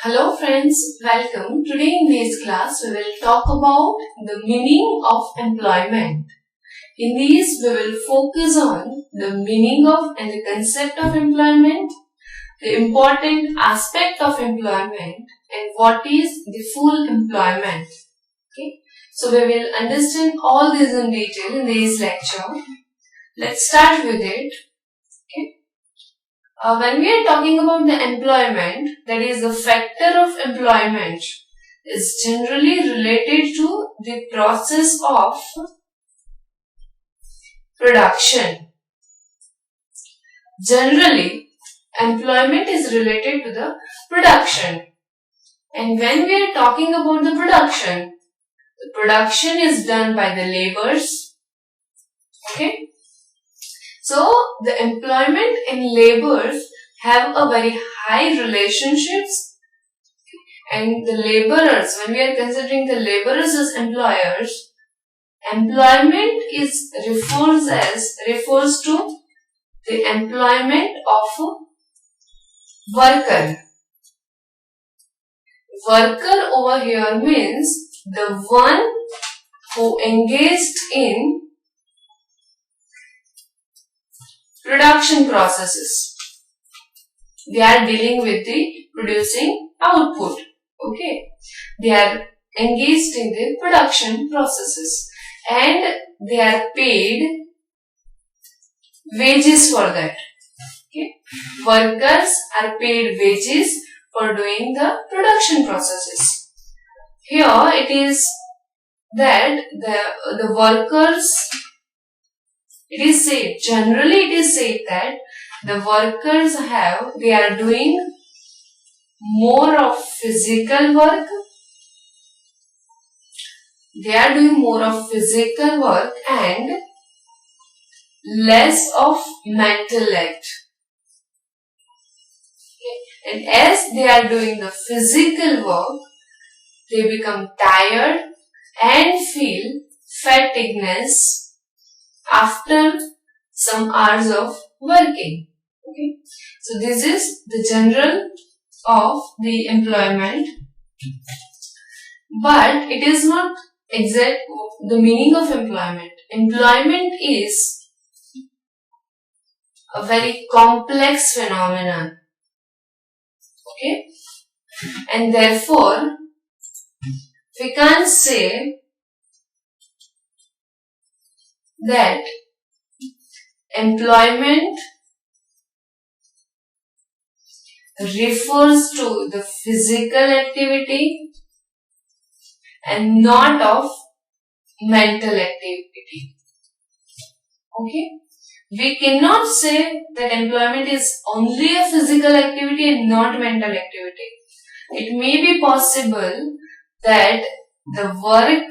Hello friends, welcome. Today in this class we will talk about the meaning of employment. In these we will focus on the meaning of and the concept of employment, the important aspect of employment and what is the full employment. Okay, so we will understand all this in detail in this lecture. Let's start with it. Okay. When we are talking about the employment, that is the factor of employment is generally related to the process of production. Generally, employment is related to the production. And when we are talking about the production is done by the laborers. Okay. So, the employment and laborers have a very high relationships, and the laborers, when we are considering the laborers as employers, employment refers to the employment of a worker. Worker over here means the one who engaged in production processes. They are dealing with the producing output. Okay. They are engaged in the production processes and they are paid wages for that. Okay. Workers are paid wages for doing the production processes. Here it is that the workers, generally it is said that the workers they are doing more of physical work. They are doing more of physical work and less of mental act. Okay. And as they are doing the physical work, they become tired and feel fatigueness after some hours of working. Okay. So this is the general of the employment, but it is not exact the meaning of employment. Employment is a very complex phenomenon. Okay. And therefore, we can't say that employment refers to the physical activity and not of mental activity. Okay? We cannot say that employment is only a physical activity and not mental activity. It may be possible that the work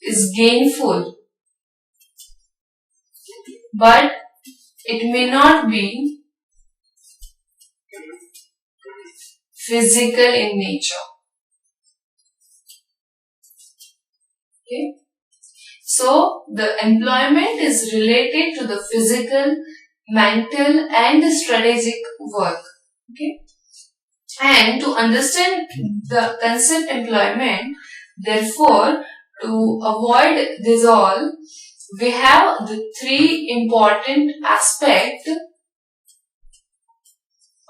is gainful, but it may not be physical in nature. Okay. So, the employment is related to the physical, mental and strategic work. Okay. And to understand the concept employment, therefore, to avoid this all, we have the three important aspects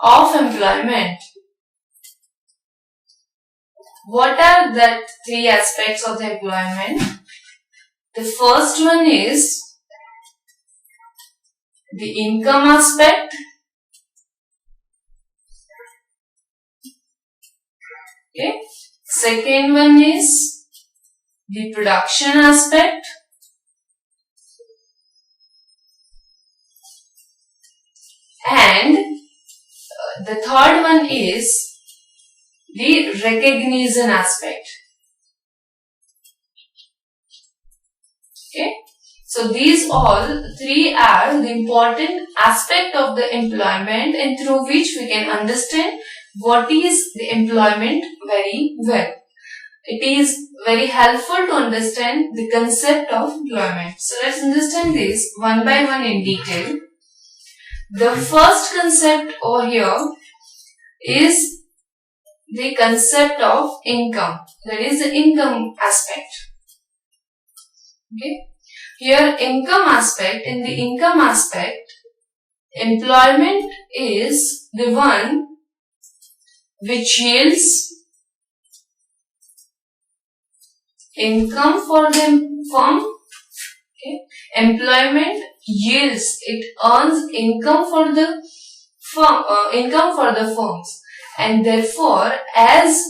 of employment. What are the three aspects of the employment? The first one is the income aspect. Okay. Second one is the production aspect. And the third one is the recognition aspect. Okay. So these all three are the important aspect of the employment and through which we can understand what is the employment very well. It is very helpful to understand the concept of employment. So let's understand this one by one in detail. The first concept over here is the concept of income, that is the income aspect. Okay. Here income aspect, in the income aspect, employment is the one which yields income for the firm. Okay. Employment yields, it earns income for the firms, and therefore as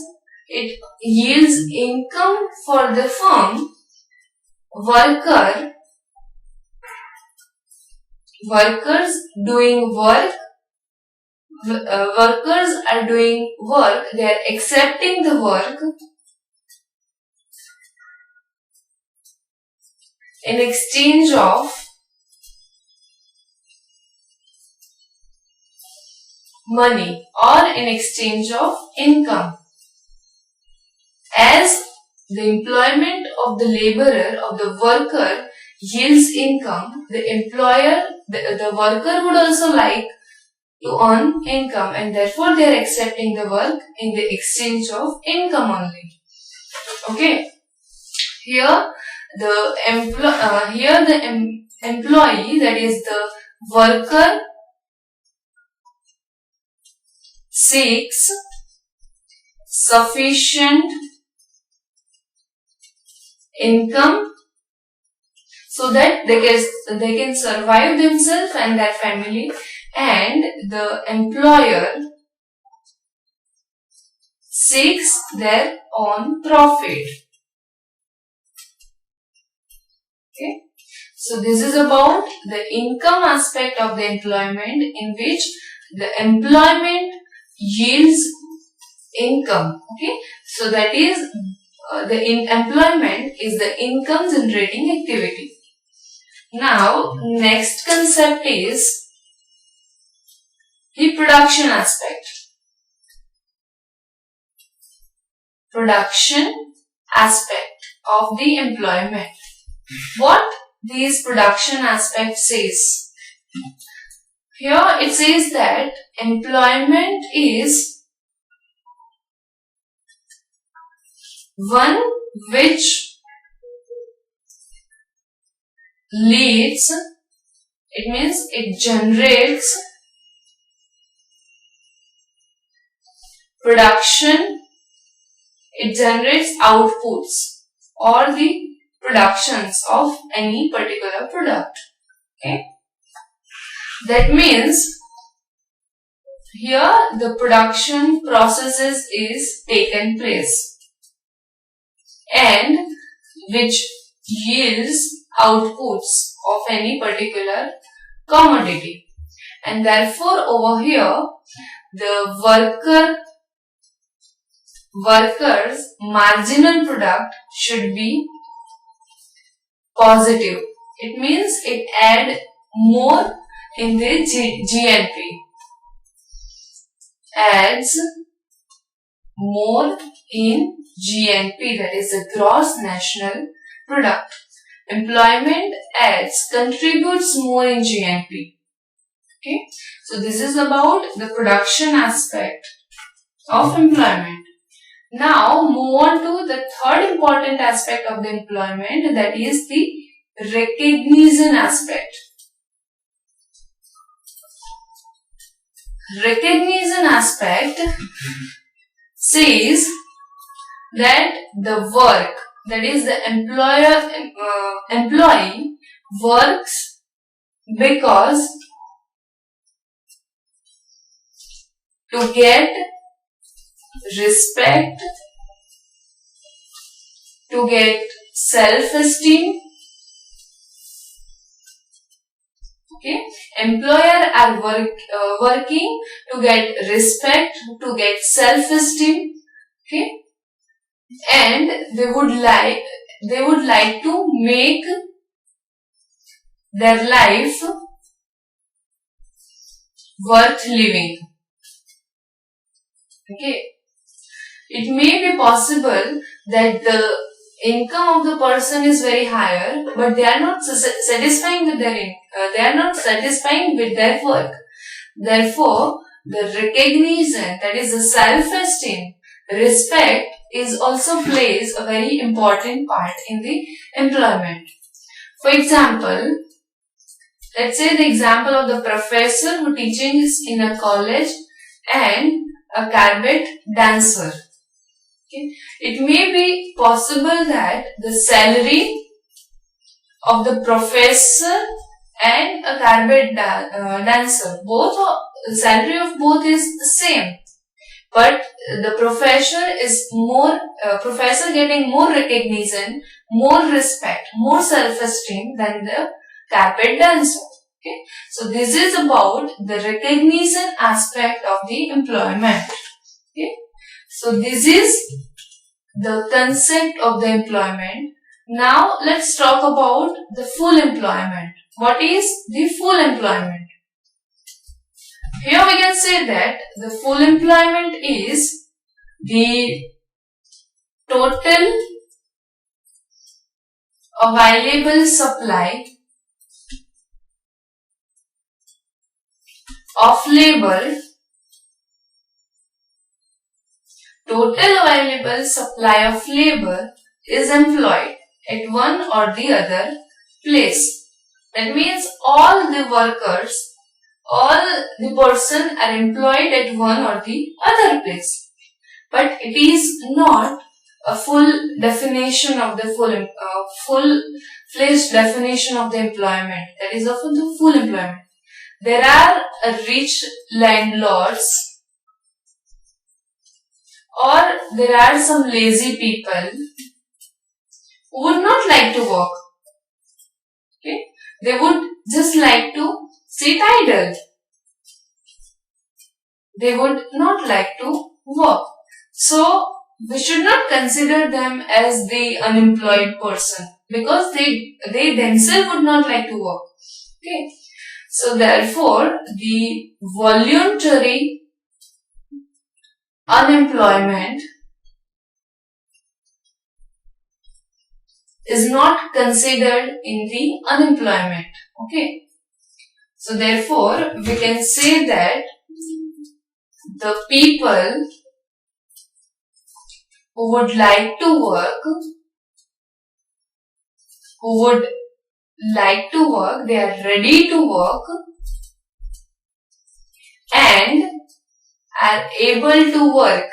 it yields income for the firm, workers doing work, workers are doing work, they are accepting the work in exchange of money or in exchange of income. As the employment of the laborer, of the worker yields income, the worker would also like to earn income, and therefore they are accepting the work in the exchange of income only. Okay. Here the employee, that is the worker, seeks sufficient income so that they can survive themselves and their family, and the employer seeks their own profit. Okay. So this is about the income aspect of the employment, in which the employment yields income. Okay. So that is employment is the income generating activity. Now next concept is the production aspect. Production aspect of the employment. What these production aspect says? Here it says that employment is one which leads, it means it generates production, it generates outputs or the productions of any particular product. Okay. That means here the production processes is taken place and which yields outputs of any particular commodity, and therefore over here the worker's marginal product should be positive. It means it add more in the GNP, adds more in GNP, that is the gross national product. Employment contributes more in GNP. Okay, so this is about the production aspect of employment. Now move on to the third important aspect of the employment, that is the recognition aspect. Recognition aspect says that the work, that is the employee works because to get respect, to get self-esteem. Okay, employer are working to get respect, to get self-esteem. Okay, and they would like to make their life worth living. Okay, it may be possible that the income of the person is very higher, but they are not satisfying with their work. Therefore, the recognition, that is the self-esteem, respect is also plays a very important part in the employment. For example, let's say the example of the professor who teaches in a college and a cabaret dancer. Okay. It may be possible that the salary of the professor and a cabaret dancer, the salary of both is the same, but the professor getting more recognition, more respect, more self-esteem than the cabaret dancer. Okay, so this is about the recognition aspect of the employment. Okay, so this is the concept of the employment. Now let's talk about the full employment. What is the full employment? Here we can say that the full employment is the total available supply of labor. Total available supply of labor is employed at one or the other place. That means all the workers, all the person are employed at one or the other place. But it is not a full definition of the full-fledged definition of the employment. That is of the full employment. There are rich landlords, or there are some lazy people who would not like to work. Okay? They would just like to sit idle. They would not like to work. So, we should not consider them as the unemployed person because they themselves would not like to work. Okay? So, therefore, the voluntary unemployment is not considered in the unemployment. Okay. So therefore, we can say that the people who would like to work, they are ready to work and are able to work,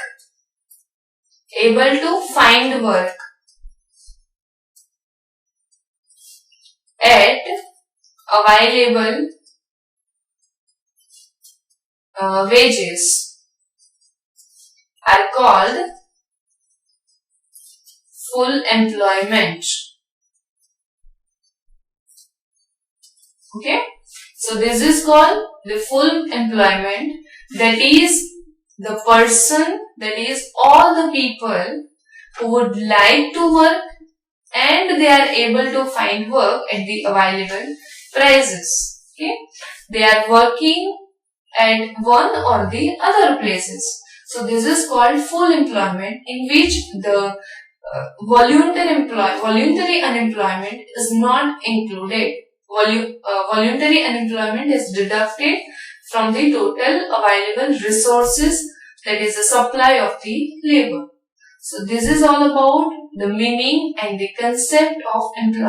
able to find work at available wages are called full employment. Okay, so this is called the full employment. That is the person, that is all the people who would like to work and they are able to find work at the available prices. Okay, they are working at one or the other places. So this is called full employment, in which the voluntary unemployment is not included. Voluntary unemployment is deducted from the total available resources, that is the supply of the labor. So this is all about the meaning and the concept of employment.